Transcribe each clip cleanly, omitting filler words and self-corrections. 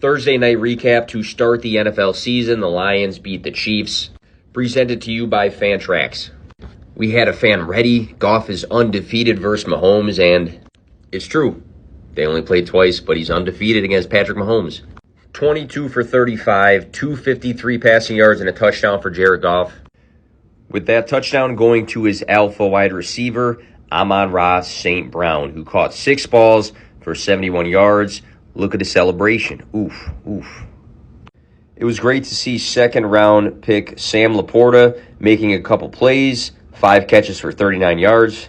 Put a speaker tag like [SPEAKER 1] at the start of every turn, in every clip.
[SPEAKER 1] Thursday night recap to start the NFL season. The Lions beat the Chiefs. Presented to you by Fantrax. We had a fan ready. Goff is undefeated versus Mahomes, and it's true. They only played twice, but he's undefeated against Patrick Mahomes. 22 for 35, 253 passing yards, and a touchdown for Jared Goff. With that touchdown going to his alpha wide receiver, Amon-Ra St. Brown, who caught 6 balls for 71 yards. Look at the celebration. Oof, oof. It was great to see second-round pick Sam Laporta making a couple plays, 5 catches for 39 yards.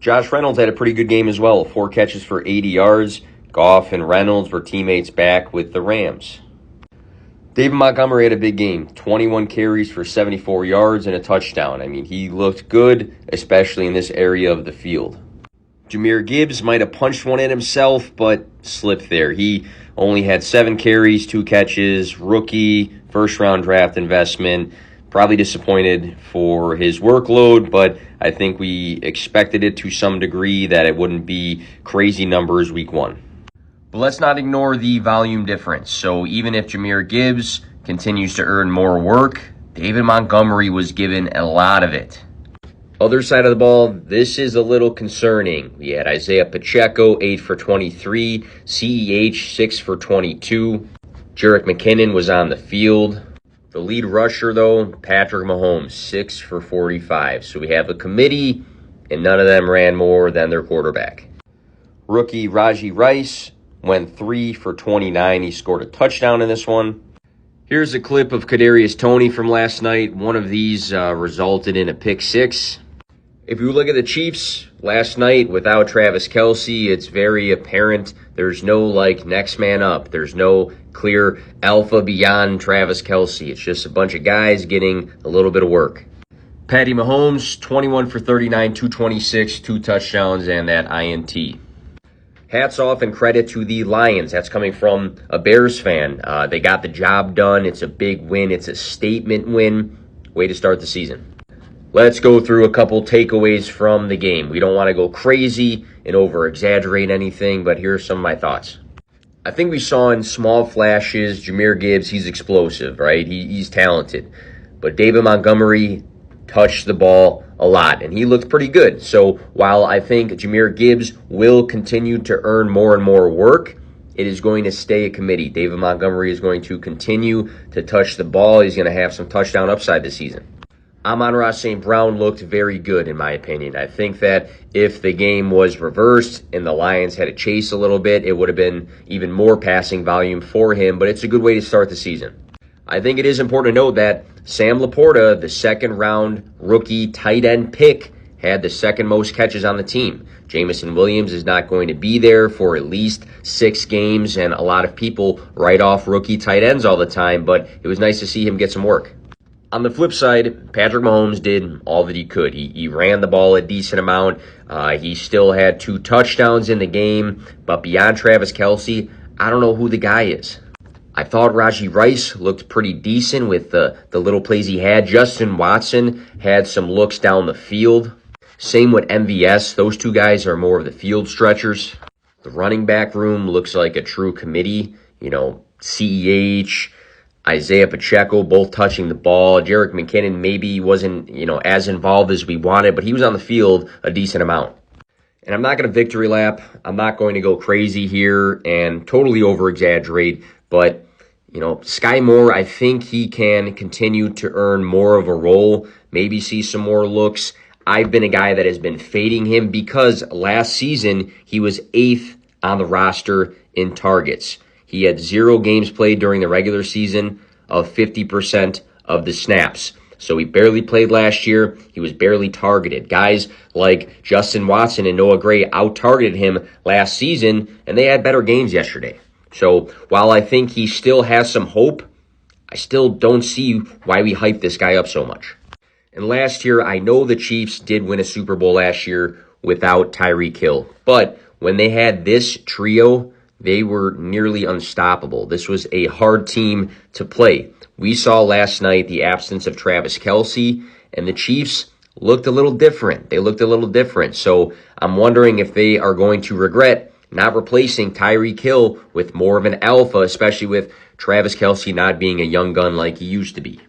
[SPEAKER 1] Josh Reynolds had a pretty good game as well, 4 catches for 80 yards. Goff and Reynolds were teammates back with the Rams. David Montgomery had a big game, 21 carries for 74 yards and a touchdown. I mean, he looked good, especially in this area of the field. Jahmyr Gibbs might have punched one in himself, but slipped there. He only had 7 carries, 2 catches, rookie, first-round draft investment. Probably disappointed for his workload, but I think we expected it to some degree that it wouldn't be crazy numbers week 1. But let's not ignore the volume difference. So even if Jahmyr Gibbs continues to earn more work, David Montgomery was given a lot of it. Other side of the ball, this is a little concerning. We had Isaiah Pacheco, 8 for 23, CEH, 6 for 22. Jerick McKinnon was on the field. The lead rusher, though, Patrick Mahomes, 6 for 45. So we have a committee, and none of them ran more than their quarterback. Rookie Rajee Rice went 3 for 29. He scored a touchdown in this one. Here's a clip of Kadarius Toney from last night. One of these resulted in a pick 6. If you look at the Chiefs last night without Travis Kelce, it's very apparent there's no next man up. There's no clear alpha beyond Travis Kelce. It's just a bunch of guys getting a little bit of work. Patty Mahomes, 21 for 39, 226, 2 touchdowns, and that INT. Hats off and credit to the Lions. That's coming from a Bears fan. They got the job done. It's a big win. It's a statement win. Way to start the season. Let's go through a couple takeaways from the game. We don't want to go crazy and over-exaggerate anything, but here's some of my thoughts. I think we saw in small flashes, Jahmyr Gibbs, he's explosive, right? He's talented. But David Montgomery touched the ball a lot, and he looked pretty good. So while I think Jahmyr Gibbs will continue to earn more and more work, it is going to stay a committee. David Montgomery is going to continue to touch the ball. He's going to have some touchdown upside this season. Amon-Ra St. Brown looked very good, in my opinion. I think that if the game was reversed and the Lions had to chase a little bit, it would have been even more passing volume for him, but it's a good way to start the season. I think it is important to note that Sam Laporta, the second-round rookie tight end pick, had the second most catches on the team. Jameson Williams is not going to be there for at least 6 games, and a lot of people write off rookie tight ends all the time, but it was nice to see him get some work. On the flip side, Patrick Mahomes did all that he could. He ran the ball a decent amount. He still had 2 touchdowns in the game. But beyond Travis Kelce, I don't know who the guy is. I thought Rajee Rice looked pretty decent with the little plays he had. Justin Watson had some looks down the field. Same with MVS. Those 2 guys are more of the field stretchers. The running back room looks like a true committee. CEH, Isaiah Pacheco, both touching the ball. Jerick McKinnon maybe wasn't, as involved as we wanted, but he was on the field a decent amount. And I'm not going to victory lap. I'm not going to go crazy here and totally over-exaggerate, but, Sky Moore, I think he can continue to earn more of a role, maybe see some more looks. I've been a guy that has been fading him because last season he was 8th on the roster in targets. He had 0 games played during the regular season of 50% of the snaps. So he barely played last year. He was barely targeted. Guys like Justin Watson and Noah Gray out-targeted him last season, and they had better games yesterday. So while I think he still has some hope, I still don't see why we hype this guy up so much. And last year, I know the Chiefs did win a Super Bowl last year without Tyreek Hill. But when they had this trio, they were nearly unstoppable. This was a hard team to play. We saw last night the absence of Travis Kelce, and the Chiefs looked a little different. They looked a little different. So I'm wondering if they are going to regret not replacing Tyreek Hill with more of an alpha, especially with Travis Kelce not being a young gun like he used to be.